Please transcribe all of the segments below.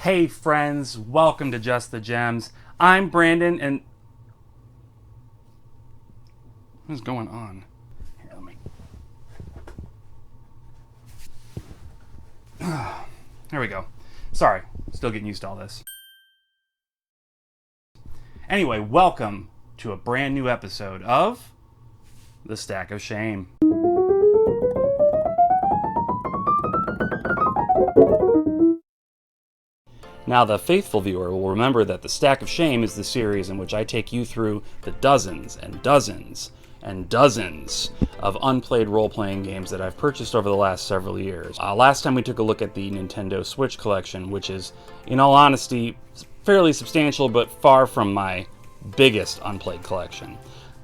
Hey friends, welcome to Just the Gems. I'm Brandon and... What's going on? Here, let me... There we go. Sorry, still getting used to all this. Anyway, welcome to a brand new episode of The Stack of Shame. Now, the faithful viewer will remember that The Stack of Shame is the series in which I take you through the dozens and dozens and dozens of unplayed role-playing games that I've purchased over the last several years. Last time we took a look at the Nintendo Switch collection, which is, in all honesty, fairly substantial, but far from my biggest unplayed collection.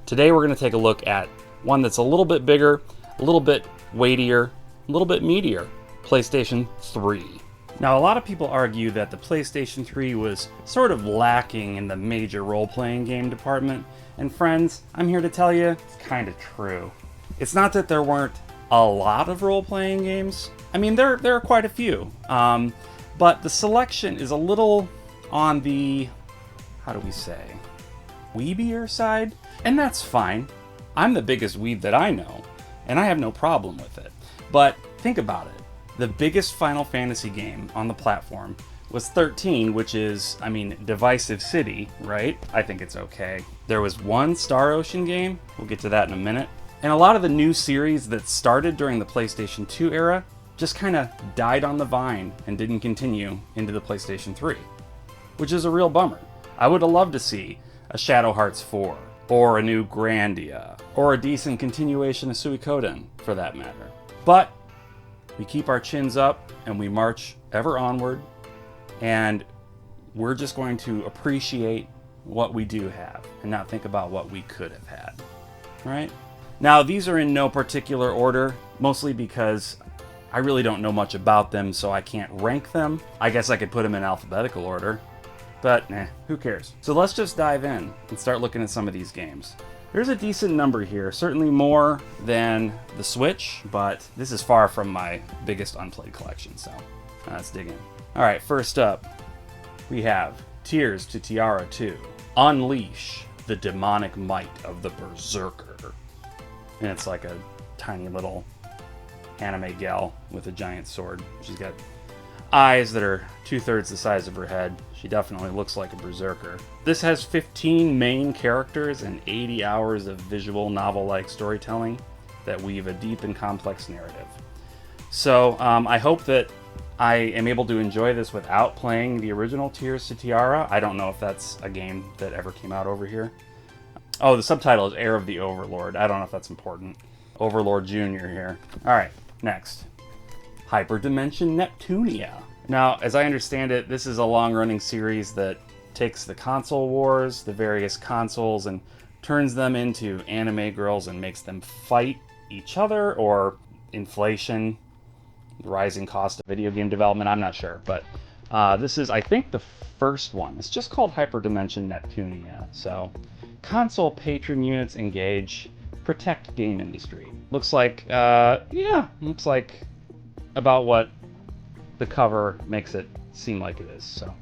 Today we're going to take a look at one that's a little bit bigger, a little bit weightier, a little bit meatier, PlayStation 3. Now, a lot of people argue that the PlayStation 3 was sort of lacking in the major role-playing game department, and friends, I'm here to tell you, it's kind of true. It's not that there weren't a lot of role-playing games. I mean, there are quite a few, but the selection is a little on the, how do we say, weebier side, and that's fine. I'm the biggest weeb that I know, and I have no problem with it. But think about it. The biggest Final Fantasy game on the platform was 13, which is, I mean, Divisive City, right? I think it's okay. There was one Star Ocean game, we'll get to that in a minute. And a lot of the new series that started during the PlayStation 2 era just kind of died on the vine and didn't continue into the PlayStation 3, which is a real bummer. I would have loved to see a Shadow Hearts 4, or a new Grandia, or a decent continuation of Suikoden, for that matter. But we keep our chins up and we march ever onward, and we're just going to appreciate what we do have and not think about what we could have had, right? Now, these are in no particular order, mostly because I really don't know much about them, so I can't rank them. I guess I could put them in alphabetical order, but who cares? So let's just dive in and start looking at some of these games. There's a decent number here, certainly more than the Switch, but this is far from my biggest unplayed collection, so let's dig in. All right, first up, we have Tears to Tiara 2, Unleash the Demonic Might of the Berserker. And it's like a tiny little anime gal with a giant sword. She's got eyes that are 2/3 the size of her head. She definitely looks like a berserker. This has 15 main characters and 80 hours of visual novel-like storytelling that weave a deep and complex narrative. So I hope that I am able to enjoy this without playing the original Tears to Tiara. I don't know if that's a game that ever came out over here. Oh, the subtitle is Heir of the Overlord. I don't know if that's important. Overlord Jr. here. All right, next. Hyperdimension Neptunia. Now, as I understand it, this is a long-running series that takes the console wars, the various consoles, and turns them into anime girls and makes them fight each other, or inflation, the rising cost of video game development, I'm not sure. But this is, I think, the first one. It's just called Hyperdimension Neptunia. So, console patron units engage, protect game industry. Looks like, looks like about what the cover makes it seem like it is. So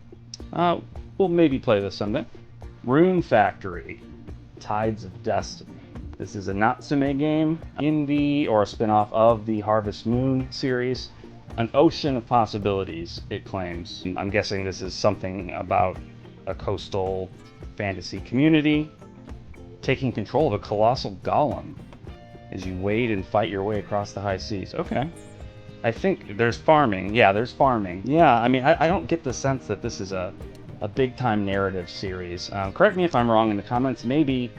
we'll maybe play this someday. Rune Factory, Tides of Destiny. This is a Natsume game or a spin-off of the Harvest Moon series. An ocean of possibilities, it claims. I'm guessing this is something about a coastal fantasy community taking control of a colossal golem as you wade and fight your way across the high seas. Okay. I think there's farming. Yeah, there's farming. Yeah, I mean, I don't get the sense that this is a big-time narrative series. Correct me if I'm wrong in the comments. Maybe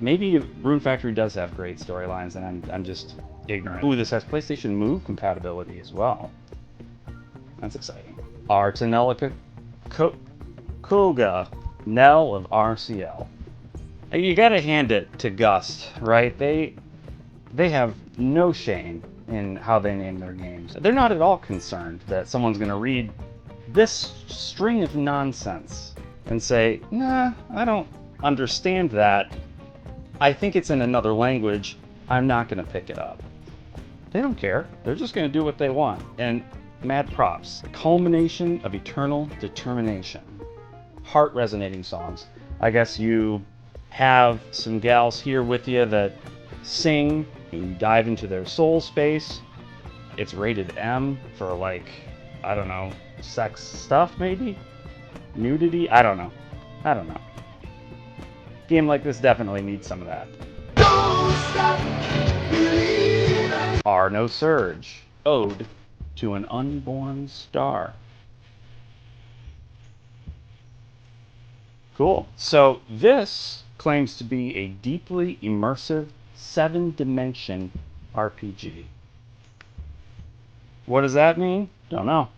Rune Factory does have great storylines, and I'm just ignorant. Ooh, this has PlayStation Move compatibility as well. That's exciting. Artanella Koga, Nell of RCL. You gotta hand it to Gust, right? They have no shame in how they name their games. They're not at all concerned that someone's going to read this string of nonsense and say, nah, I don't understand that. I think it's in another language. I'm not going to pick it up. They don't care. They're just going to do what they want. And Mad props. The culmination of eternal determination. Heart resonating songs. I guess you have some gals here with you that sing. You dive into their soul space. It's rated M for, like, I don't know, sex stuff maybe? Nudity? I don't know. Game like this definitely needs some of that. Don't stop believing. Are No Surge. Ode to an Unborn Star. Cool. So this claims to be a deeply immersive 7-dimension RPG. What does that mean? Don't know.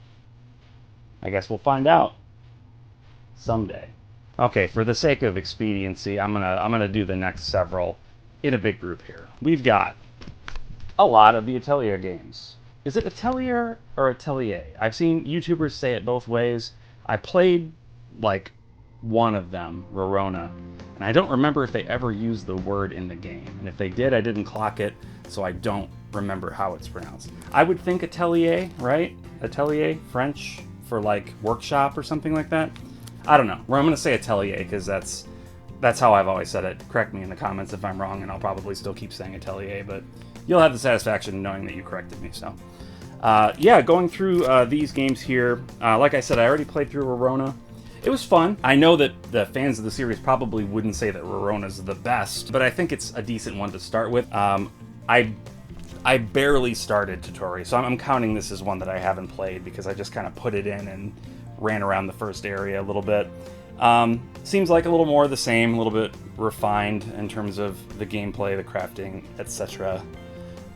I guess we'll find out someday. Okay, for the sake of expediency, I'm gonna do the next several in a big group here. We've got a lot of the Atelier games. Is it Atelier or Atelier? I've seen YouTubers say it both ways. I played like one of them, Rorona, and I don't remember if they ever used the word in the game. And if they did, I didn't clock it, so I don't remember how it's pronounced. I would think Atelier, right? Atelier, French for like workshop or something like that. I don't know. Well, I'm gonna say Atelier because that's how I've always said it. Correct me in the comments if I'm wrong, and I'll probably still keep saying Atelier, but you'll have the satisfaction knowing that you corrected me. So, yeah, going through these games here. Like I said, I already played through Rorona. It was fun. I know that the fans of the series probably wouldn't say that Rorona's the best, but I think it's a decent one to start with. I barely started Totori, so I'm counting this as one that I haven't played because I just kind of put it in and ran around the first area a little bit. Seems like a little more of the same, a little bit refined in terms of the gameplay, the crafting, etc.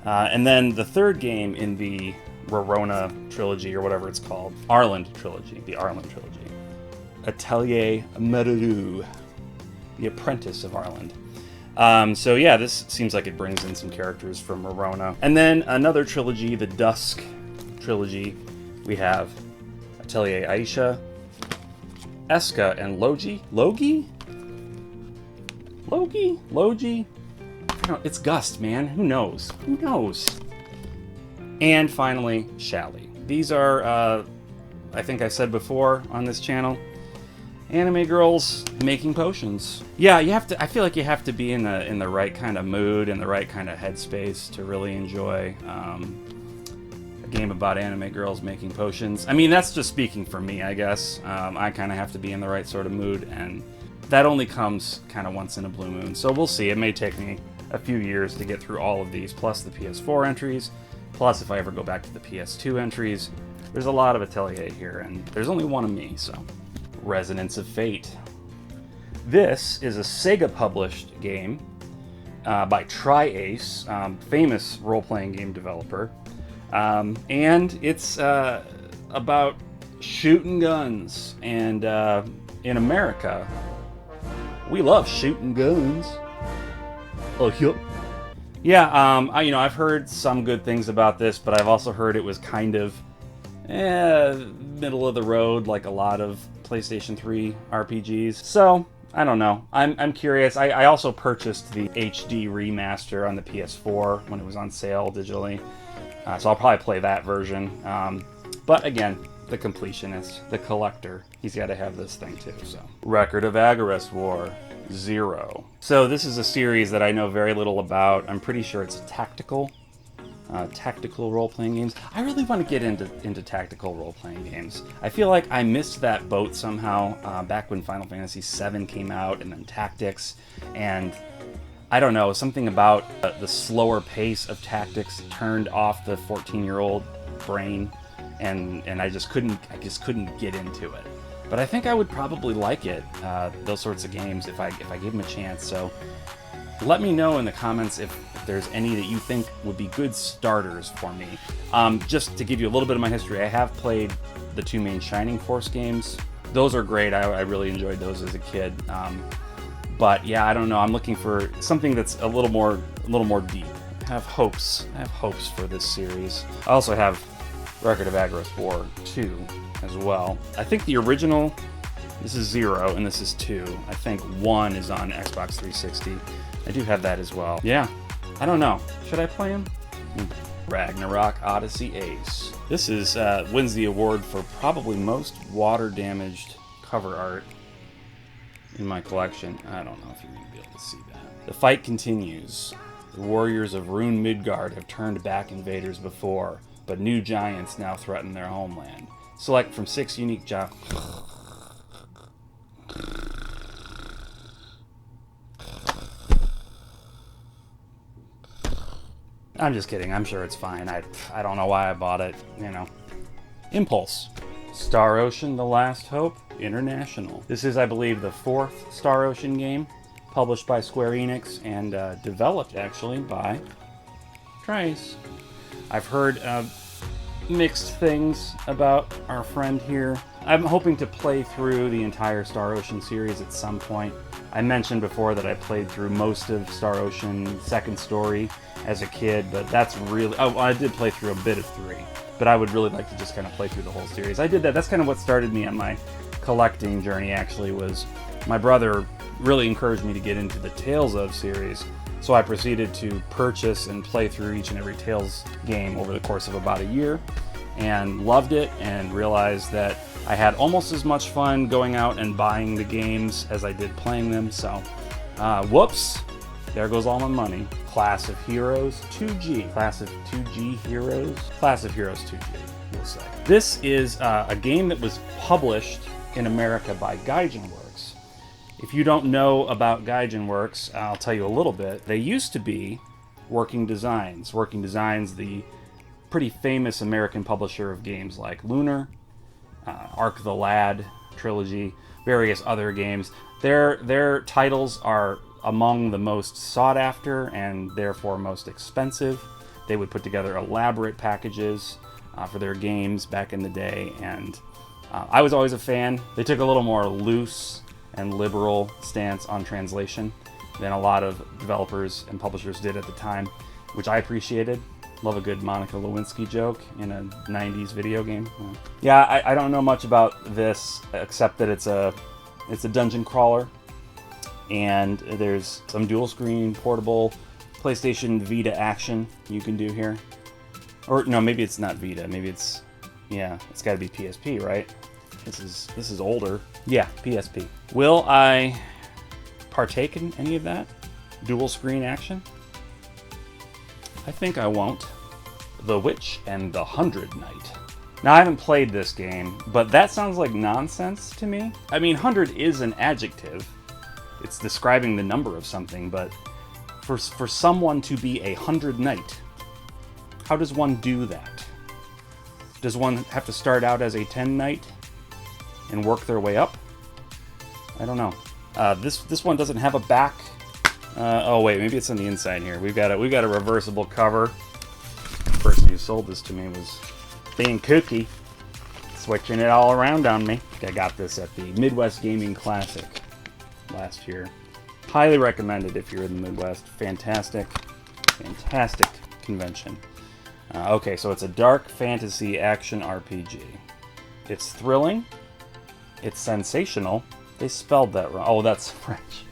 And then the third game in the Rorona trilogy, or whatever it's called, Arland trilogy, the Arland trilogy. Atelier Meru, the Apprentice of Arland. So yeah, this seems like it brings in some characters from Rorona. And then another trilogy, the Dusk trilogy, we have Atelier Aisha, Eska, and Logi? Logi? It's Gust, man. Who knows? And finally, Shally. These are, I think I said before on this channel, anime girls making potions. Yeah, you have to. I feel like you have to be in the right kind of mood and the right kind of headspace to really enjoy a game about anime girls making potions. I mean, that's just speaking for me, I guess. I kind of have to be in the right sort of mood, and that only comes kind of once in a blue moon. So we'll see. It may take me a few years to get through all of these, plus the PS4 entries, plus if I ever go back to the PS2 entries. There's a lot of Atelier here, and there's only one of me, so. Resonance of Fate. This is a Sega-published game by Tri-Ace, famous role-playing game developer, and it's about shooting guns. And in America, we love shooting guns. Oh, yep. Yeah, I've heard some good things about this, but I've also heard it was kind of middle of the road, like a lot of PlayStation 3 RPGs. So, I don't know. I'm curious. I also purchased the HD remaster on the PS4 when it was on sale digitally. So I'll probably play that version. But again, the completionist, the collector, he's got to have this thing too. So, Record of Agarest War 0. So this is a series that I know very little about. I'm pretty sure it's tactical role-playing games. I really want to get into tactical role-playing games. I feel like I missed that boat somehow back when Final Fantasy VII came out, and then Tactics, and I don't know, something about the slower pace of Tactics turned off the 14-year-old brain, and I just couldn't get into it. But I think I would probably like it, those sorts of games, if I gave them a chance. So let me know in the comments if there's any that you think would be good starters for me. Just to give you a little bit of my history, I have played the two main Shining Force games. Those are great. I really enjoyed those as a kid. But yeah, I don't know. I'm looking for something that's a little more deep. I have hopes for this series. I also have Record of Agarest War 2 as well. I think the original, this is 0 and this is 2. I think 1 is on Xbox 360. I do have that as well. Yeah, I don't know. Should I play him? Ragnarok Odyssey Ace. This is wins the award for probably most water-damaged cover art in my collection. I don't know if you're going to be able to see that. The fight continues. The warriors of Rune Midgard have turned back invaders before, but new giants now threaten their homeland. Select from 6 unique I'm just kidding. I'm sure it's fine. I don't know why I bought it, you know. Impulse. Star Ocean: The Last Hope International. This is, I believe, the 4th Star Ocean game, published by Square Enix and developed, actually, by Trace. I've heard mixed things about our friend here. I'm hoping to play through the entire Star Ocean series at some point. I mentioned before that I played through most of Star Ocean Second Story as a kid, but that's really... Oh, I did play through a bit of 3, but I would really like to just kind of play through the whole series. I did that. That's kind of what started me on my collecting journey, actually, was my brother really encouraged me to get into the Tales of series, so I proceeded to purchase and play through each and every Tales game over the course of about a year, and loved it, and realized that I had almost as much fun going out and buying the games as I did playing them, so whoops, there goes all my money. Class of Heroes 2G. Class of 2G Heroes? Class of Heroes 2G, we'll say. This is a game that was published in America by Gaijin Works. If you don't know about Gaijin Works, I'll tell you a little bit. They used to be Working Designs. Working Designs, the pretty famous American publisher of games like Lunar, Ark the Lad trilogy, various other games. Their titles are among the most sought after and therefore most expensive. They would put together elaborate packages for their games back in the day, and I was always a fan. They took a little more loose and liberal stance on translation than a lot of developers and publishers did at the time, which I appreciated. Love a good Monica Lewinsky joke in a 90s video game. Yeah, I don't know much about this except that it's a dungeon crawler, and there's some dual screen portable PlayStation Vita action you can do here. Or no, maybe it's not Vita, maybe it's, yeah, it's got to be PSP, right? This is older. Yeah, PSP. Will I partake in any of that dual screen action? I think I won't. The Witch and the 100 Knight. Now, I haven't played this game, but that sounds like nonsense to me. I mean, 100 is an adjective. It's describing the number of something, but for someone to be a 100 Knight, how does one do that? Does one have to start out as a 10 Knight and work their way up? I don't know. This one doesn't have a back. Oh wait, maybe it's on the inside here. We've got a reversible cover. The person who sold this to me was being kooky, switching it all around on me. I got this at the Midwest Gaming Classic last year. Highly recommended if you're in the Midwest. Fantastic convention. Okay, so it's a dark fantasy action RPG. It's thrilling. It's sensational. They spelled that wrong. Oh, that's French.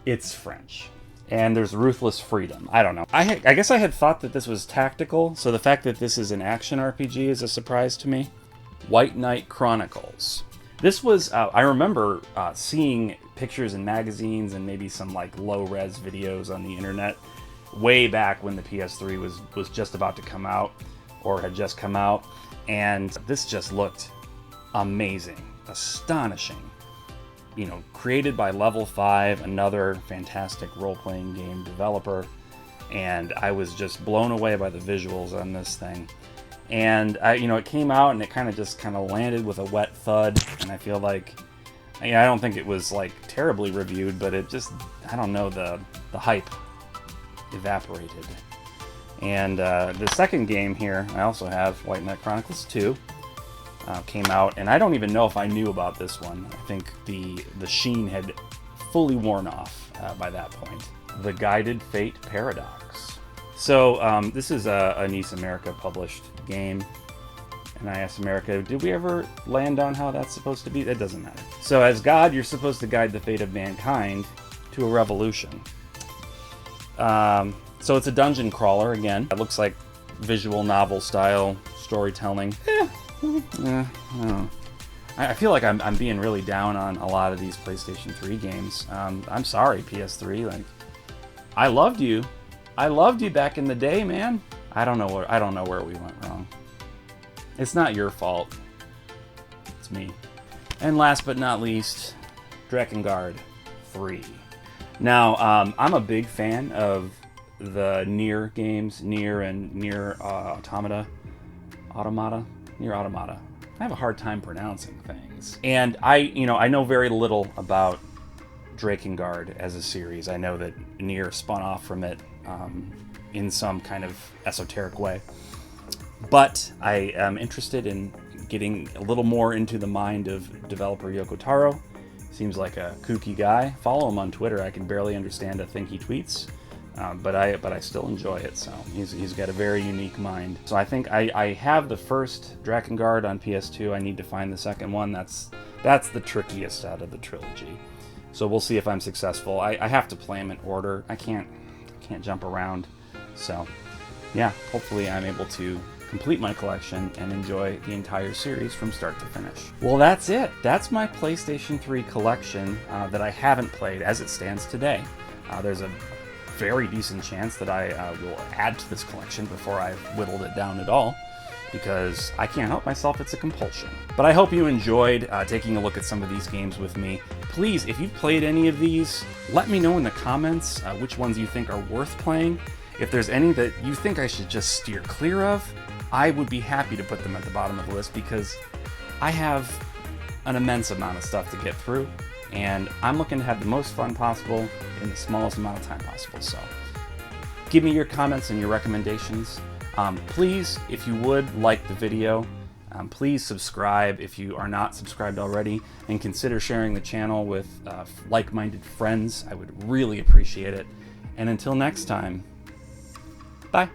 It's French. And there's ruthless freedom. I don't know. I guess I had thought that this was tactical, so the fact that this is an action RPG is a surprise to me. White Knight Chronicles. This was, I remember seeing pictures in magazines and maybe some like low-res videos on the internet way back when the PS3 was just about to come out, or had just come out, and this just looked amazing, astonishing. You know, created by Level 5, another fantastic role-playing game developer, and I was just blown away by the visuals on this thing. And it came out and it kind of landed with a wet thud, and I feel like, I don't think it was like terribly reviewed, but it just, I don't know, the hype evaporated. And the second game here, I also have White Knight Chronicles 2. Came out, and I don't even know if I knew about this one. I think the sheen had fully worn off by that point. The Guided Fate Paradox. So this is a NIS America published game, and I asked America, did we ever land on how that's supposed to be? It doesn't matter. So as God, you're supposed to guide the fate of mankind to a revolution. So it's a dungeon crawler again. It looks like visual novel style storytelling. I don't know. I feel like I'm being really down on a lot of these PlayStation 3 games. I'm sorry, PS3. Like, I loved you. I loved you back in the day, man. I don't know where we went wrong. It's not your fault. It's me. And last but not least, Drakengard 3. Now, I'm a big fan of the Nier games, Nier and Nier Automata. Nier Automata. I have a hard time pronouncing things. And I know very little about Drakengard as a series. I know that Nier spun off from it in some kind of esoteric way. But I am interested in getting a little more into the mind of developer Yoko Taro. Seems like a kooky guy. Follow him on Twitter. I can barely understand a thing he tweets. But I still enjoy it, so he's got a very unique mind. So I think I have the first Drakengard on PS2. I need to find the second one. That's the trickiest out of the trilogy. So we'll see if I'm successful. I have to play them in order. I can't jump around. So yeah, hopefully I'm able to complete my collection and enjoy the entire series from start to finish. Well, that's it. That's my PlayStation 3 collection that I haven't played as it stands today. There's a very decent chance that I will add to this collection before I've whittled it down at all, because I can't help myself, it's a compulsion. But I hope you enjoyed taking a look at some of these games with me. Please, if you've played any of these, let me know in the comments which ones you think are worth playing. If there's any that you think I should just steer clear of, I would be happy to put them at the bottom of the list, because I have an immense amount of stuff to get through, and I'm looking to have the most fun possible in the smallest amount of time possible. So give me your comments and your recommendations. Please, if you would like the video, please subscribe if you are not subscribed already, and consider sharing the channel with like-minded friends. I would really appreciate it. And until next time, bye.